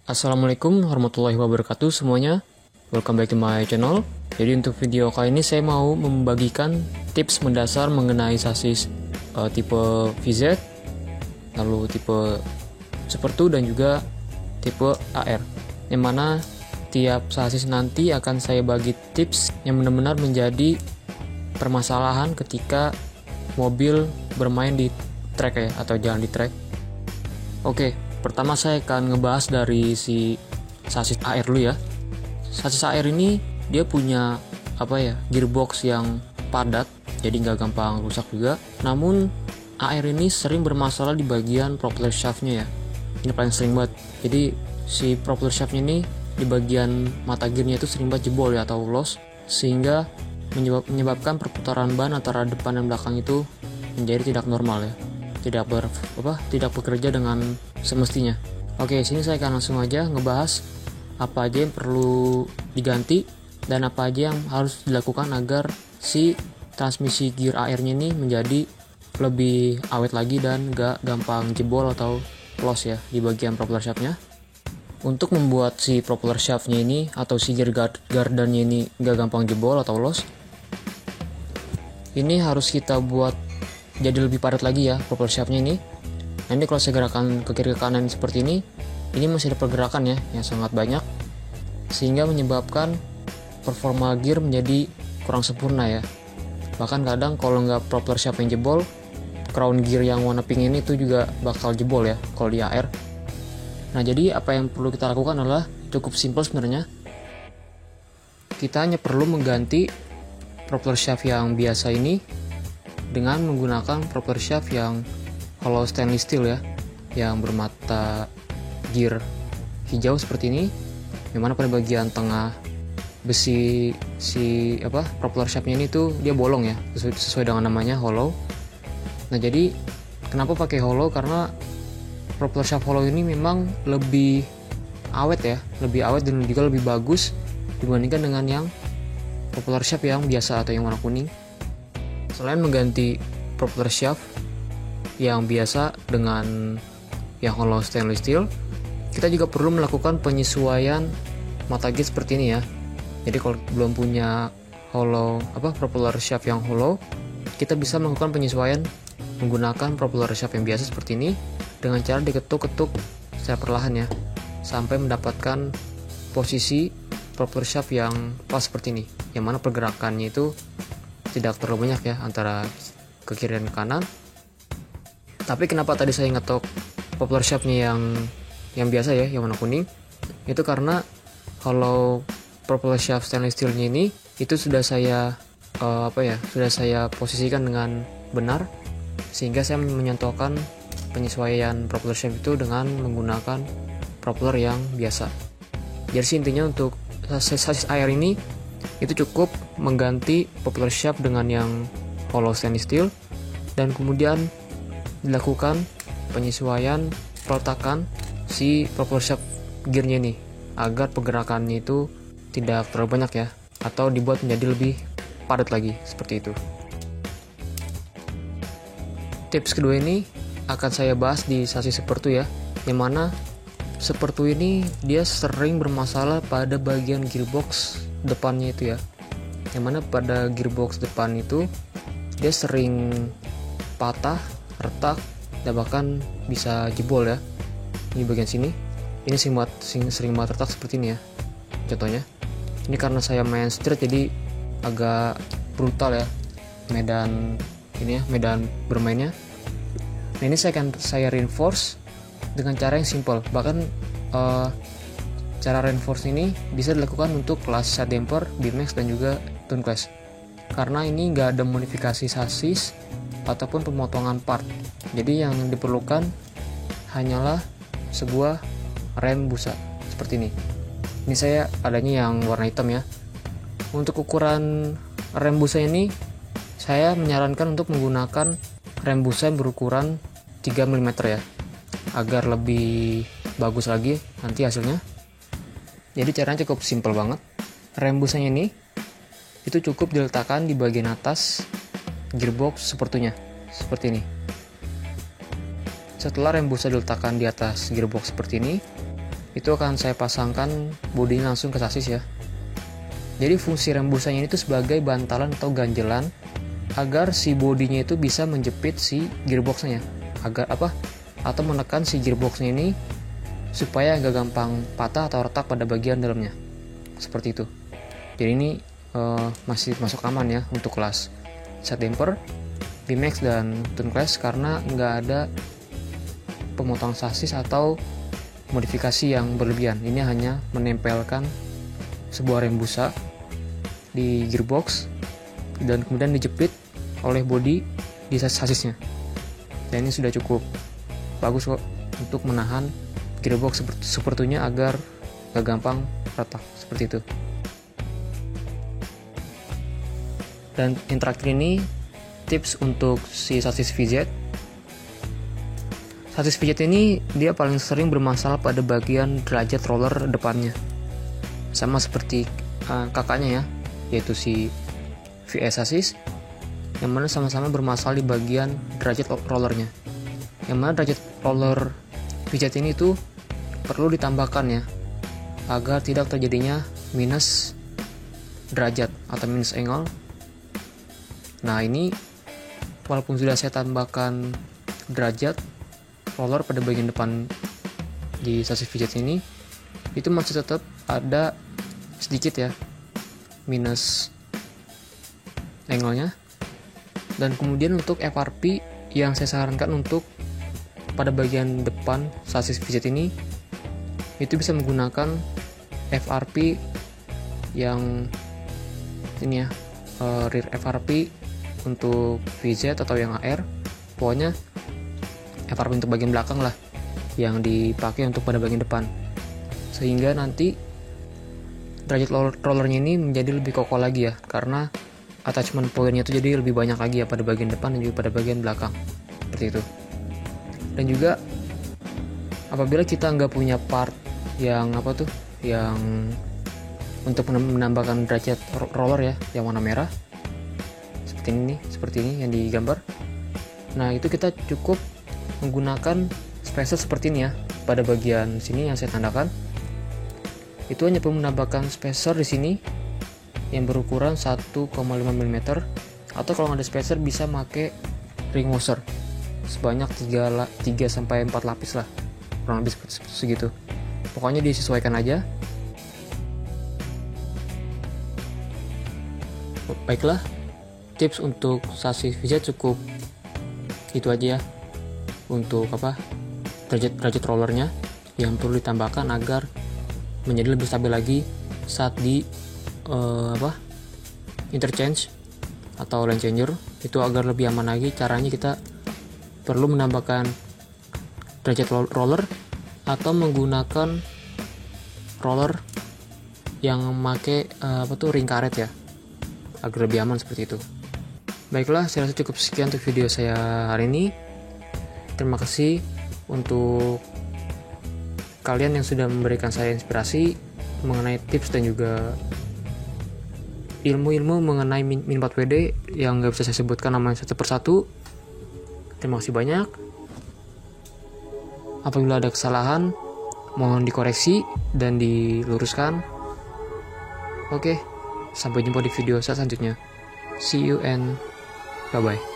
Assalamualaikum warahmatullahi wabarakatuh semuanya. Welcome back to my channel. Jadi untuk video kali ini saya mau membagikan tips mendasar mengenai sasis tipe VZ, lalu tipe Super 2 dan juga tipe AR. Yang mana tiap sasis nanti akan saya bagi tips yang benar-benar menjadi permasalahan ketika mobil bermain di track ya, atau jalan di track. Oke. Pertama saya akan ngebahas dari si sasis AR dulu ya. Sasis AR ini dia punya gearbox yang padat, jadi nggak gampang rusak juga. Namun AR ini sering bermasalah di bagian propeller shaftnya ya. Ini paling sering banget. Jadi si propeller shaftnya ini di bagian mata gearnya itu sering banget jebol ya atau loss, sehingga menyebabkan perputaran ban antara depan dan belakang itu menjadi tidak normal ya. Tidak bekerja dengan semestinya. Oke, sini saya akan langsung aja ngebahas apa aja yang perlu diganti dan apa aja yang harus dilakukan agar si transmisi gear AR-nya ini menjadi lebih awet lagi dan gak gampang jebol atau loss ya di bagian propeller shaft-nya. Untuk membuat si propeller shaft-nya ini atau si gear gardan-nya ini gak gampang jebol atau loss, ini harus kita buat jadi lebih padat lagi ya propeller shaft-nya ini. Nanti kalau saya gerakan ke kiri ke kanan seperti ini masih ada pergerakan ya yang sangat banyak, sehingga menyebabkan performa gear menjadi kurang sempurna ya. Bahkan kadang kalau nggak propeller shaft yang jebol, crown gear yang warna pink ini tuh juga bakal jebol ya kalau di AR. Nah, jadi apa yang perlu kita lakukan adalah cukup simpel sebenarnya. Kita hanya perlu mengganti propeller shaft yang biasa ini dengan menggunakan propeller shaft yang hollow stainless steel ya, yang bermata gear hijau seperti ini, yang mana pada bagian tengah besi propeller shaftnya ini tuh dia bolong ya, sesuai dengan namanya hollow. Nah, jadi kenapa pakai hollow? Karena propeller shaft hollow ini memang lebih awet ya, lebih awet dan juga lebih bagus dibandingkan dengan yang propeller shaft yang biasa atau yang warna kuning. Selain mengganti propeller shaft yang biasa dengan yang hollow stainless steel, kita juga perlu melakukan penyesuaian mata gear seperti ini ya. Jadi kalau belum punya propeller shaft yang hollow, kita bisa melakukan penyesuaian menggunakan propeller shaft yang biasa seperti ini dengan cara diketuk-ketuk secara perlahan ya, sampai mendapatkan posisi propeller shaft yang pas seperti ini, yang mana pergerakannya itu tidak terlalu banyak ya antara ke kiri dan ke kanan. Tapi kenapa tadi saya ngetok propeller shaft-nya yang biasa ya, yang warna kuning? Itu karena kalau propeller shaft stainless steel-nya ini itu sudah saya posisikan dengan benar, sehingga saya menyentuhkan penyesuaian propeller shaft itu dengan menggunakan propeller yang biasa. Jadi intinya untuk sasis AR ini itu cukup mengganti propeller shaft dengan yang hollow stainless steel, dan kemudian dilakukan penyesuaian peletakan si propeller shaft gearnya ini agar pergerakannya itu tidak terlalu banyak ya, atau dibuat menjadi lebih padat lagi seperti itu. Tips kedua ini akan saya bahas di sasis Super 2 ya, yang mana Super 2 ini dia sering bermasalah pada bagian gearbox depannya itu ya, yang mana pada gearbox depan itu dia sering patah, retak, dan bahkan bisa jebol ya. Ini bagian sini, ini sering banget retak seperti ini ya. Contohnya, ini karena saya main street jadi agak brutal ya medan bermainnya. Nah, ini saya reinforce dengan cara yang simple. Bahkan cara reinforce ini bisa dilakukan untuk kelas side damper, BMX dan juga tune class, karena ini nggak ada modifikasi sasis ataupun pemotongan part. Jadi yang diperlukan hanyalah sebuah rem busa seperti ini. Ini saya adanya yang warna hitam ya. Untuk ukuran rem busa ini saya menyarankan untuk menggunakan rem busa yang berukuran 3 mm ya, agar lebih bagus lagi nanti hasilnya. Jadi caranya cukup simple banget. Rem busanya ini itu cukup diletakkan di bagian atas gearbox sepertinya, seperti ini. Setelah rem busa diletakkan di atas gearbox seperti ini, itu akan saya pasangkan bodinya langsung ke sasis ya. Jadi fungsi rem busanya itu sebagai bantalan atau ganjelan agar si bodinya itu bisa menjepit si gearboxnya, agar atau menekan si gearboxnya ini supaya nggak gampang patah atau retak pada bagian dalamnya, seperti itu. Jadi ini masih masuk aman ya untuk kelas side damper, VMAX dan Tune Class, karena nggak ada pemotongan sasis atau modifikasi yang berlebihan. Ini hanya menempelkan sebuah rem busa di gearbox dan kemudian dijepit oleh bodi di sasisnya. Dan ini sudah cukup bagus kok untuk menahan gearbox sepertinya agar gak gampang retak seperti itu. Dan yang terakhir ini tips untuk si sasis VZ. Sasis VZ ini dia paling sering bermasalah pada bagian derajat roller depannya, sama seperti kakaknya ya, yaitu si VS sasis, yang mana sama-sama bermasalah di bagian derajat rollernya. Yang mana derajat roller VZ ini tuh perlu ditambahkan ya, agar tidak terjadinya minus derajat atau minus angle. Nah ini walaupun sudah saya tambahkan derajat roller pada bagian depan di sasis VZ ini, itu masih tetap ada sedikit ya minus angle-nya. Dan kemudian untuk FRP yang saya sarankan untuk pada bagian depan sasis VZ ini, itu bisa menggunakan FRP yang ini ya, rear FRP untuk VZ atau yang AR. Pokoknya FRP untuk bagian belakang lah yang dipakai untuk pada bagian depan, sehingga nanti derajat rollernya ini menjadi lebih kokoh lagi ya, karena attachment pointnya itu jadi lebih banyak lagi ya pada bagian depan dan juga pada bagian belakang, seperti itu. Dan juga apabila kita nggak punya part yang yang untuk menambahkan derajat roller ya, yang warna merah seperti ini yang digambar. Nah itu kita cukup menggunakan spacer seperti ini ya, pada bagian sini yang saya tandakan. Itu hanya perlu menambahkan spacer di sini yang berukuran 1,5 mm, atau kalau nggak ada spacer bisa pakai ring washer sebanyak 3-4 lapis lah, kurang lebih segitu. Pokoknya disesuaikan aja. Baiklah, tips untuk sasis VZ cukup itu aja ya, untuk derajat rollernya yang perlu ditambahkan agar menjadi lebih stabil lagi saat di interchange atau lane changer. Itu agar lebih aman lagi, caranya kita perlu menambahkan derajat roller atau menggunakan roller yang memakai ring karet ya, agar lebih aman seperti itu. Baiklah, saya rasa cukup sekian untuk video saya hari ini. Terima kasih untuk kalian yang sudah memberikan saya inspirasi mengenai tips dan juga ilmu-ilmu mengenai Min 4WD yang gak bisa saya sebutkan namanya satu persatu. Terima kasih banyak. Apabila ada kesalahan, mohon dikoreksi dan diluruskan. Oke, sampai jumpa di video selanjutnya. See you and bye-bye.